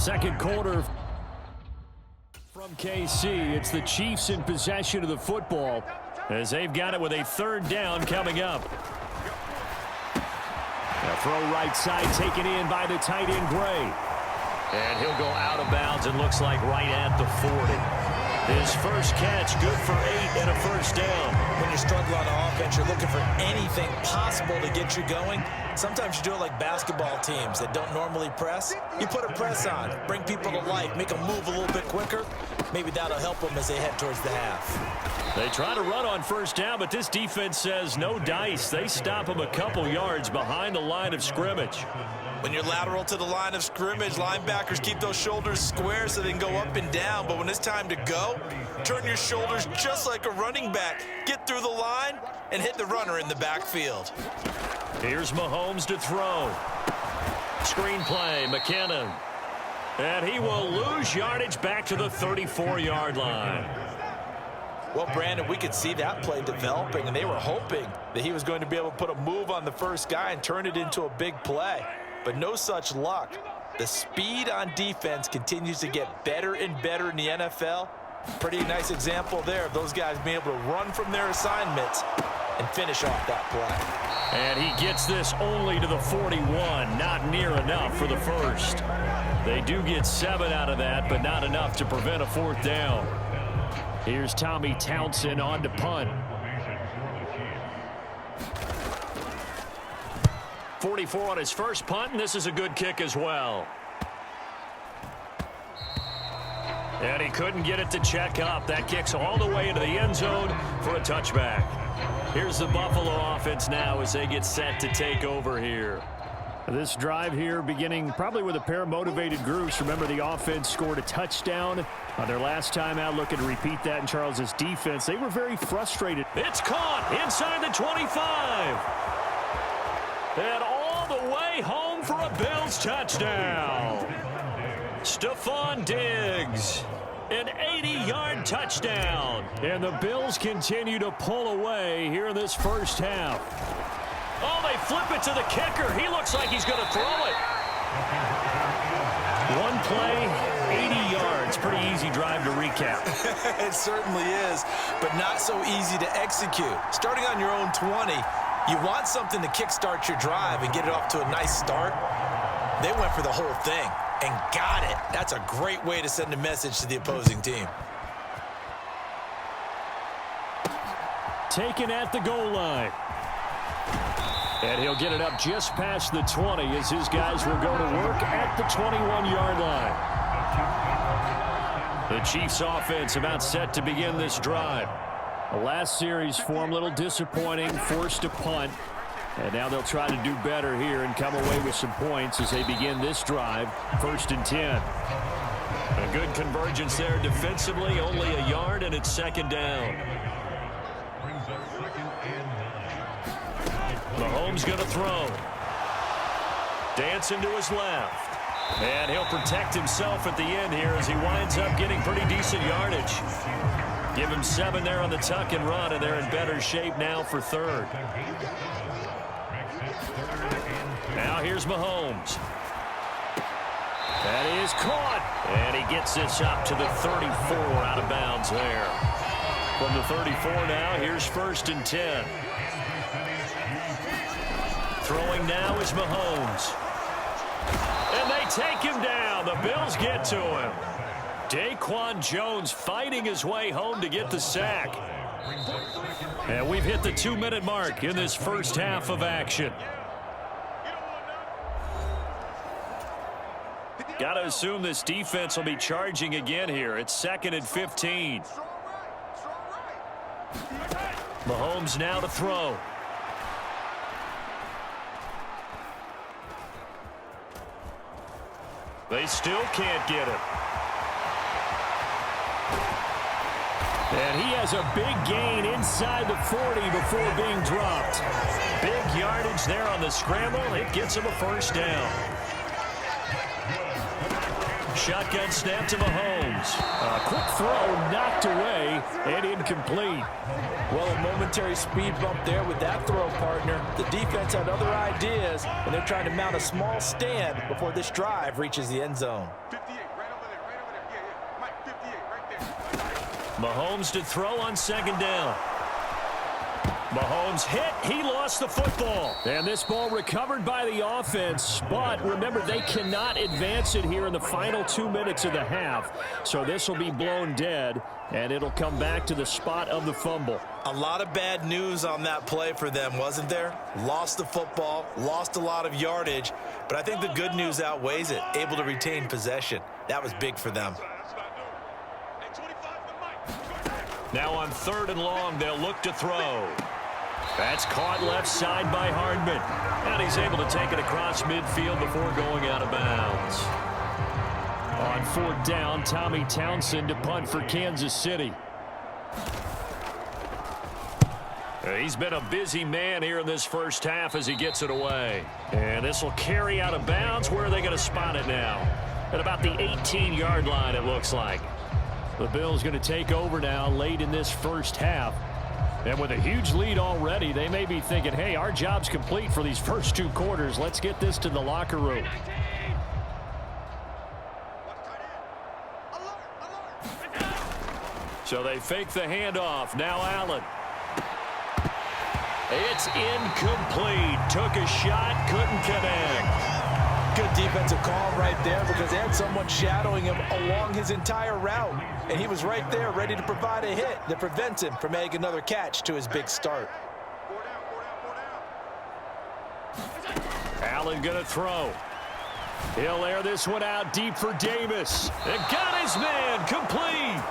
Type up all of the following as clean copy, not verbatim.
Second quarter from KC. It's the Chiefs in possession of the football as they've got it with a third down coming up. A throw right side taken in by the tight end Gray. And he'll go out of bounds and looks like right at the 40. His first catch, good for 8 and a first down. When you struggle on offense, you're looking for anything possible to get you going. Sometimes you do it like basketball teams that don't normally press. You put a press on, bring people to life, make them move a little bit quicker. Maybe that'll help them as they head towards the half. They try to run on first down, but this defense says no dice. They stop them a couple yards behind the line of scrimmage. When you're lateral to the line of scrimmage, linebackers keep those shoulders square so they can go up and down. But when it's time to go, turn your shoulders just like a running back. Get through the line and hit the runner in the backfield. Here's Mahomes to throw. Screen play, McKinnon. And he will lose yardage back to the 34-yard line. Well, Brandon, we could see that play developing, and they were hoping that he was going to be able to put a move on the first guy and turn it into a big play. But no such luck. The speed on defense continues to get better and better in the NFL. Pretty nice example there of those guys being able to run from their assignments and finish off that play. And he gets this only to the 41. Not near enough for the first. They do get 7 out of that, but not enough to prevent a fourth down. Here's Tommy Townsend on to punt. 44 on his first punt, and this is a good kick as well. And he couldn't get it to check up. That kicks all the way into the end zone for a touchback. Here's the Buffalo offense now as they get set to take over here. This drive here beginning probably with a pair of motivated groups. Remember, the offense scored a touchdown on their last time out. Looking to repeat that in Charles's defense. They were very frustrated. It's caught inside the 25. And all the way home for a Bills touchdown. Stephon Diggs, an 80-yard touchdown. And the Bills continue to pull away here in this first half. Oh, they flip it to the kicker. He looks like he's going to throw it. One play, 80 yards. Pretty easy drive to recap. It certainly is, but not so easy to execute. Starting on your own 20, you want something to kickstart your drive and get it off to a nice start. They went for the whole thing and got it. That's a great way to send a message to the opposing team. Taken at the goal line. And he'll get it up just past the 20 as his guys will go to work at the 21-yard line. The Chiefs offense about set to begin this drive. The last series for him, a little disappointing, forced to punt. And now they'll try to do better here and come away with some points as they begin this drive, 1st and 10. A good convergence there defensively, only a yard, and it's second down. Mahomes going to throw. Dancing to his left. And he'll protect himself at the end here as he winds up getting pretty decent yardage. Give him 7 there on the tuck and run, and they're in better shape now for third. Now here's Mahomes. That is caught. And he gets this up to the 34 out of bounds there. From the 34 now, here's 1st and 10. Throwing now is Mahomes. And they take him down. The Bills get to him. Daquan Jones fighting his way home to get the sack. And we've hit the 2-minute mark in this first half of action. Got to assume this defense will be charging again here. It's 2nd and 15. Mahomes now to throw. They still can't get it. And he has a big gain inside the 40 before being dropped. Big yardage there on the scramble. It gets him a first down. Shotgun snap to Mahomes. A quick throw knocked away and incomplete. Well, a momentary speed bump there with that throw, partner. The defense had other ideas, and they're trying to mount a small stand before this drive reaches the end zone. Mahomes to throw on second down. Mahomes hit. He lost the football. And this ball recovered by the offense. But remember, they cannot advance it here in the final 2 minutes of the half. So this will be blown dead, and it'll come back to the spot of the fumble. A lot of bad news on that play for them, wasn't there? Lost the football, lost a lot of yardage. But I think the good news outweighs it. Able to retain possession. That was big for them. Now on 3rd and long, they'll look to throw. That's caught left side by Hardman. And he's able to take it across midfield before going out of bounds. On 4th down, Tommy Townsend to punt for Kansas City. He's been a busy man here in this first half as he gets it away. And this will carry out of bounds. Where are they going to spot it now? At about the 18-yard line, it looks like. The Bills going to take over now late in this first half. And with a huge lead already, they may be thinking, hey, our job's complete for these first 2 quarters. Let's get this to the locker room. So they fake the handoff. Now Allen. It's incomplete. Took a shot, couldn't connect. Good defensive call right there because they had someone shadowing him along his entire route. And he was right there ready to provide a hit that prevents him from making another catch to his big start. Allen going to throw. He'll air this one out deep for Davis. And got his man complete.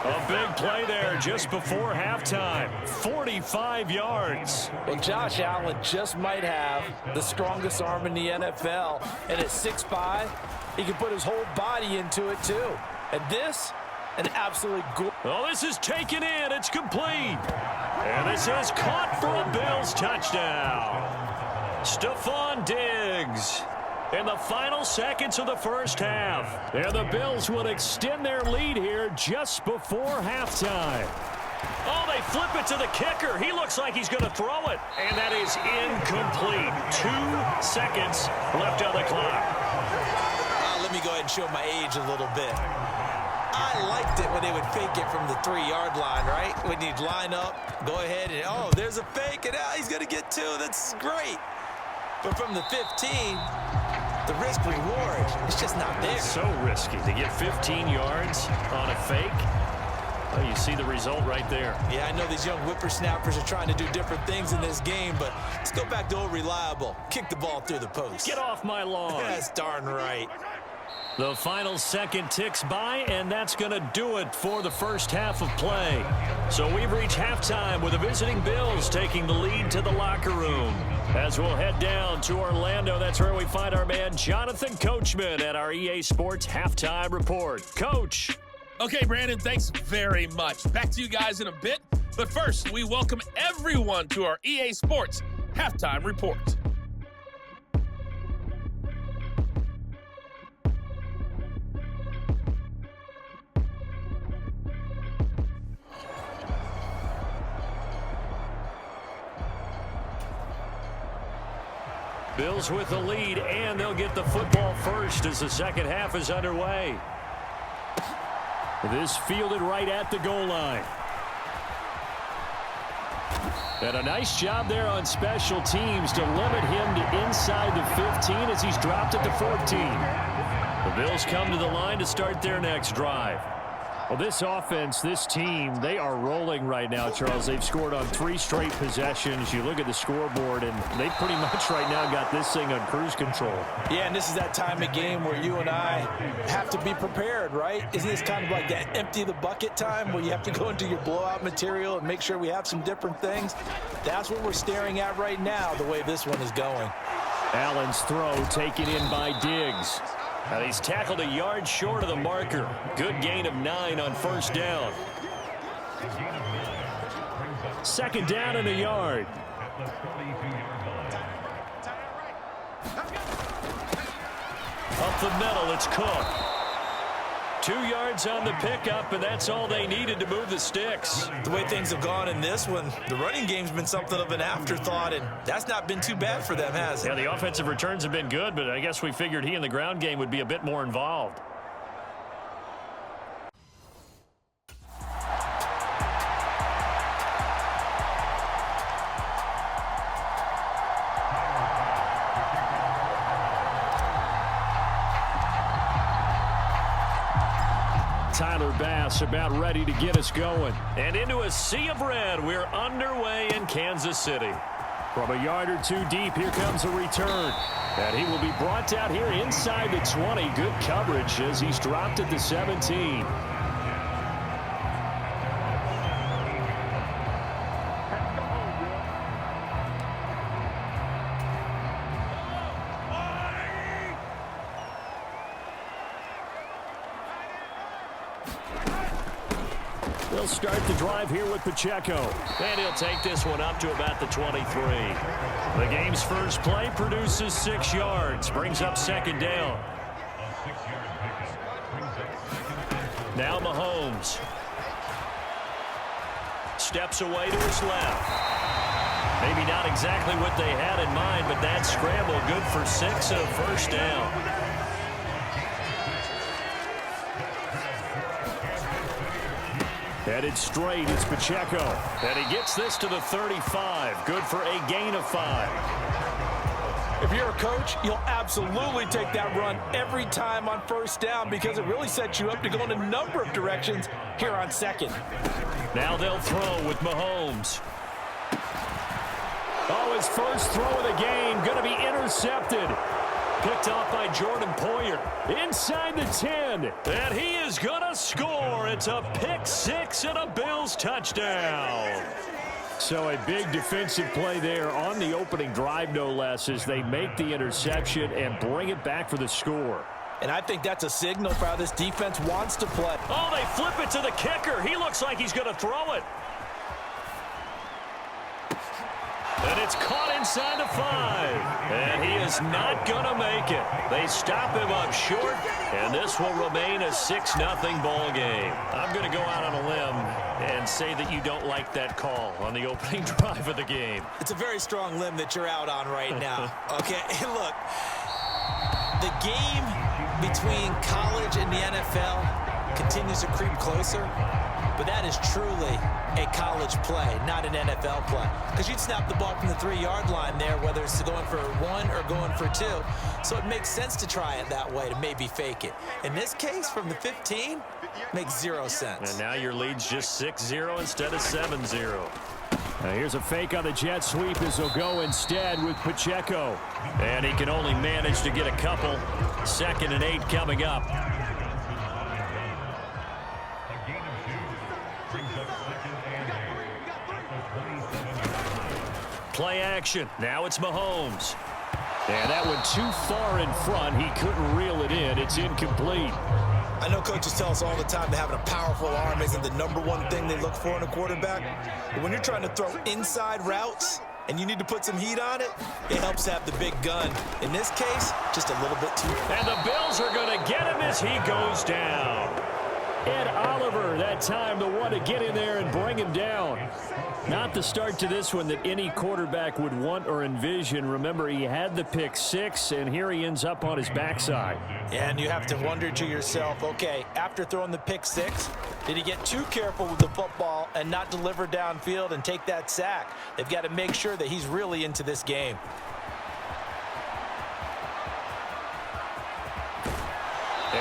A big play there just before halftime. 45 yards. Well, Josh Allen just might have the strongest arm in the NFL. And at 6'5", he can put his whole body into it, too. And this, an absolutely good. Oh, this is taken in. It's complete. And this is caught for a Bills touchdown. Stephon Diggs. In the final seconds of the first half. And the Bills will extend their lead here just before halftime. Oh, they flip it to the kicker. He looks like he's going to throw it. And that is incomplete. 2 seconds left on the clock. Let me go ahead and show my age a little bit. I liked it when they would fake it from the 3-yard line, right? When you'd line up, go ahead and, oh, there's a fake, and he's going to get 2. That's great. But from the 15, the risk reward is just not there. It's so risky to get 15 yards on a fake. Well, you see the result right there. Yeah, I know these young whippersnappers are trying to do different things in this game, but let's go back to old reliable. Kick the ball through the post. Get off my lawn. That's darn right. The final second ticks by, and that's going to do it for the first half of play. So we've reached halftime with the visiting Bills taking the lead to the locker room. As we'll head down to Orlando, that's where we find our man Jonathan Coachman at our EA Sports Halftime Report. Coach. Okay, Brandon, thanks very much. Back to you guys in a bit. But first, we welcome everyone to our EA Sports Halftime Report. Bills with the lead, and they'll get the football first as the second half is underway. This fielded right at the goal line. And a nice job there on special teams to limit him to inside the 15 as he's dropped at the 14. The Bills come to the line to start their next drive. Well, this offense, this team, they are rolling right now, Charles. They've scored on 3 straight possessions. You look at the scoreboard, and they pretty much right now got this thing on cruise control. Yeah, and this is that time of game where you and I have to be prepared, right? Isn't this kind of like that empty the bucket time where you have to go into your blowout material and make sure we have some different things? That's what we're staring at right now, the way this one is going. Allen's throw taken in by Diggs. And he's tackled a yard short of the marker. Good gain of 9 on first down. Second down and a yard. Up the middle, it's Cook. 2 yards on the pickup, and that's all they needed to move the sticks. The way things have gone in this one, the running game's been something of an afterthought, and that's not been too bad for them, has it? Yeah, the offensive returns have been good, but I guess we figured he in the ground game would be a bit more involved. Tyler Bass about ready to get us going. And into a sea of red, we're underway in Kansas City. From a yard or two deep, here comes a return. And he will be brought down here inside the 20. Good coverage as he's dropped at the 17. They'll start the drive here with Pacheco. And he'll take this one up to about the 23. The game's first play produces 6 yards. Brings up second down. Now Mahomes. Steps away to his left. Maybe not exactly what they had in mind, but that scramble good for 6 and a first down. Headed straight, it's Pacheco. And he gets this to the 35. Good for a gain of 5. If you're a coach, you'll absolutely take that run every time on first down because it really sets you up to go in a number of directions here on second. Now they'll throw with Mahomes. Oh, his first throw of the game going to be intercepted. Picked off by Jordan Poyer. Inside the 10. And he is going to score. It's a pick 6 and a Bills touchdown. So a big defensive play there on the opening drive, no less, as they make the interception and bring it back for the score. And I think that's a signal for how this defense wants to play. Oh, they flip it to the kicker. He looks like he's going to throw it. And it's caught inside the 5. And he is not going to make it. They stop him up short, and this will remain a 6-0 ball game. I'm going to go out on a limb and say that you don't like that call on the opening drive of the game. It's a very strong limb that you're out on right now. Okay, hey, look, the game between college and the NFL continues to creep closer, but that is truly a college play, not an NFL play. Because you'd snap the ball from the 3-yard line there, whether it's going for 1 or going for 2. So it makes sense to try it that way, to maybe fake it. In this case, from the 15, makes 0 sense. And now your lead's just 6-0 instead of 7-0. Now here's a fake on the jet sweep as they'll go instead with Pacheco. And he can only manage to get a couple. 2nd and 8 coming up. Play action. Now it's Mahomes. And that one too far in front. He couldn't reel it in. It's incomplete. I know coaches tell us all the time that having a powerful arm isn't the #1 thing they look for in a quarterback. But when you're trying to throw inside routes and you need to put some heat on it, it helps to have the big gun. In this case, just a little bit too far. And the Bills are going to get him as he goes down. Ed Oliver, that time the one to get in there and bring him down. Not the start to this one that any quarterback would want or envision. Remember, he had the pick 6, and here he ends up on his backside. And you have to wonder to yourself, okay, after throwing the pick 6, did he get too careful with the football and not deliver downfield and take that sack? They've got to make sure that he's really into this game.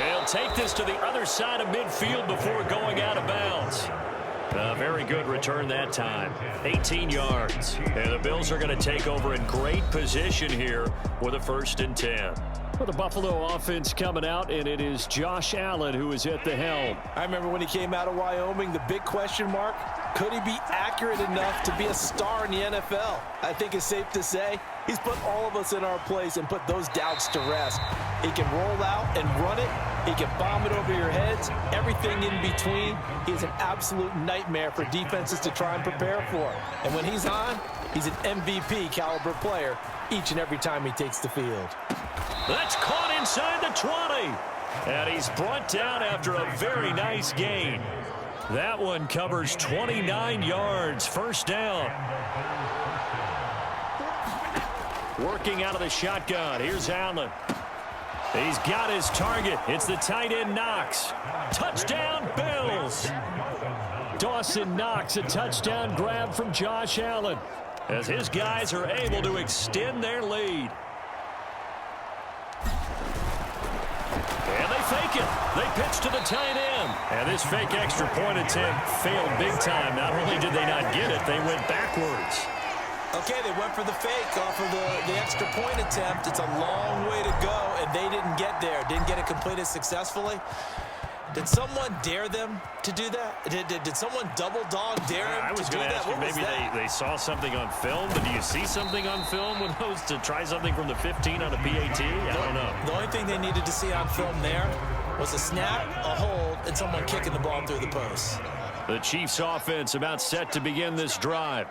He'll take this to the other side of midfield before going out of bounds. A very good return that time. 18 yards. And the Bills are going to take over in great position here with a 1st and 10. Well, the Buffalo offense coming out, and it is Josh Allen who is at the helm. I remember when he came out of Wyoming, the big question mark, could he be accurate enough to be a star in the NFL? I think it's safe to say he's put all of us in our place and put those doubts to rest. He can roll out and run it. He can bomb it over your heads. Everything in between. He's an absolute nightmare for defenses to try and prepare for. And when he's on, he's an MVP caliber player each and every time he takes the field. That's caught inside the 20. And he's brought down after a very nice gain. That one covers 29 yards. 1st down. Working out of the shotgun. Here's Allen. He's got his target. It's the tight end Knox. Touchdown, Bills. Dawson Knox, a touchdown grab from Josh Allen as his guys are able to extend their lead. And they fake it. They pitch to the tight end. And this fake extra point attempt failed big time. Not only did they not get it, they went backwards. Okay, they went for the fake off of the extra point attempt. It's a long way to go, and they didn't get there. Didn't get it completed successfully. Did someone dare them to do that? Did someone double dog dare them I was to do going to that? ask you, What was maybe that? they saw something on film, but do you see something on film with those to try something from the 15 on a PAT? I don't know. The only thing they needed to see on film there was a snap, a hold, and someone kicking the ball through the post. The Chiefs offense about set to begin this drive.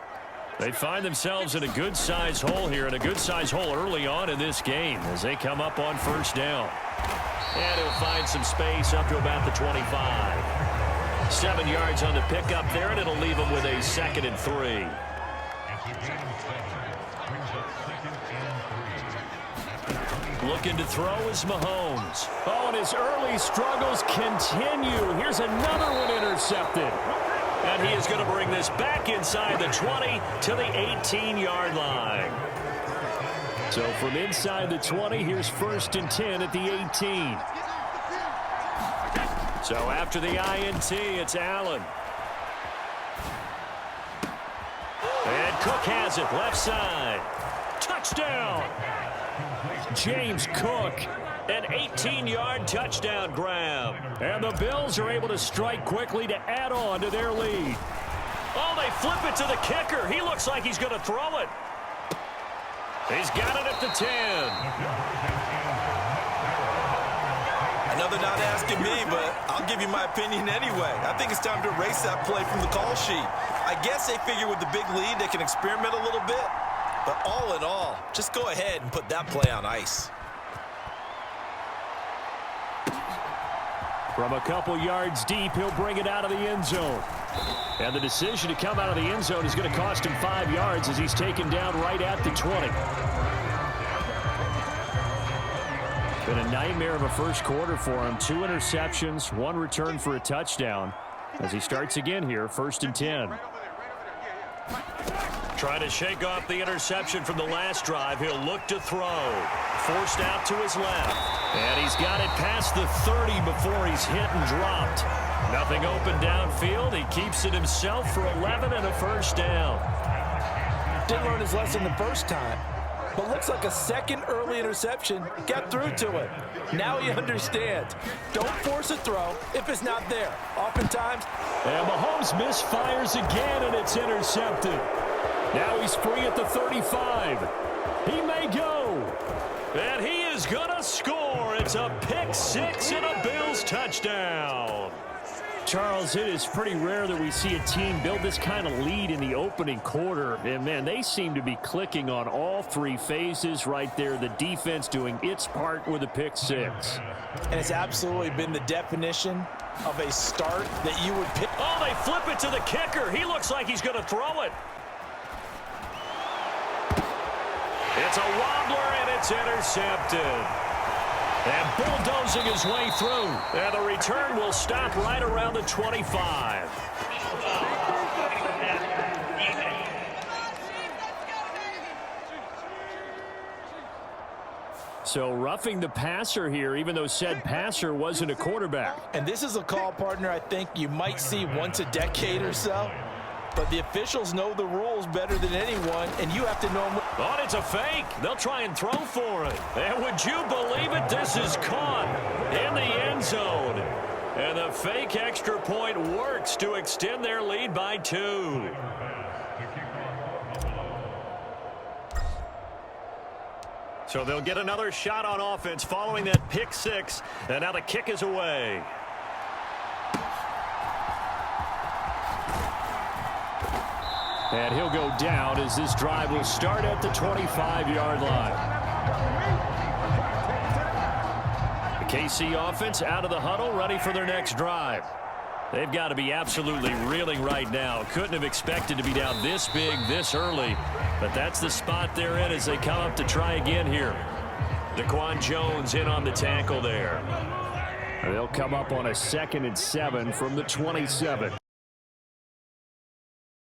They find themselves in a good-sized hole here, and a good-sized hole early on in this game as they come up on first down. And he'll find some space up to about the 25. 7 yards on the pickup there, and it'll leave him with a 2nd and 3. Looking to throw is Mahomes. Oh, and his early struggles continue. Here's another one intercepted. And he is going to bring this back inside the 20 to the 18-yard line. So from inside the 20, here's 1st and 10 at the 18. So after the INT, it's Allen. And Cook has it, left side. Touchdown! James Cook, an 18-yard touchdown grab. And the Bills are able to strike quickly to add on to their lead. Oh, they flip it to the kicker. He looks like he's going to throw it. He's got it at the 10. I know they're not asking me, but I'll give you my opinion anyway. I think it's time to erase that play from the call sheet. I guess they figure with the big lead they can experiment a little bit. But all in all, just go ahead and put that play on ice. From a couple yards deep, he'll bring it out of the end zone. And the decision to come out of the end zone is going to cost him 5 yards as he's taken down right at the 20. Been a nightmare of a first quarter for him. 2 interceptions, 1 return for a touchdown. As he starts again here, 1st and 10. Trying to shake off the interception from the last drive. He'll look to throw. Forced out to his left. And he's got it past the 30 before he's hit and dropped. Nothing open downfield. He keeps it himself for 11 and a 1st down. Didn't learn his lesson the first time, but looks like a second early interception got through to him. Now he understands. Don't force a throw if it's not there. Oftentimes. And Mahomes misfires again, and it's intercepted. Now he's free at the 35. He may go. And he is going to score. It's a pick 6 and a Bills touchdown. Charles, it is pretty rare that we see a team build this kind of lead in the opening quarter. And, man, they seem to be clicking on all 3 phases right there. The defense doing its part with a pick 6. And it's absolutely been the definition of a start that you would pick. Oh, they flip it to the kicker. He looks like he's going to throw it. It's a wobbler, and it's intercepted. And bulldozing his way through. And the return will stop right around the 25. So roughing the passer here, even though said passer wasn't a quarterback. And this is a call, partner, I think you might see once a decade or so. But the officials know the rules better than anyone, and you have to know them. Oh, it's a fake. They'll try and throw for it. And would you believe it? This is caught in the end zone. And the fake extra point works to extend their lead by 2. So they'll get another shot on offense following that pick 6. And now the kick is away. And he'll go down as this drive will start at the 25-yard line. The KC offense out of the huddle, ready for their next drive. They've got to be absolutely reeling right now. Couldn't have expected to be down this big, this early. But that's the spot they're in as they come up to try again here. Daquan Jones in on the tackle there. They'll come up on a 2nd and 7 from the 27.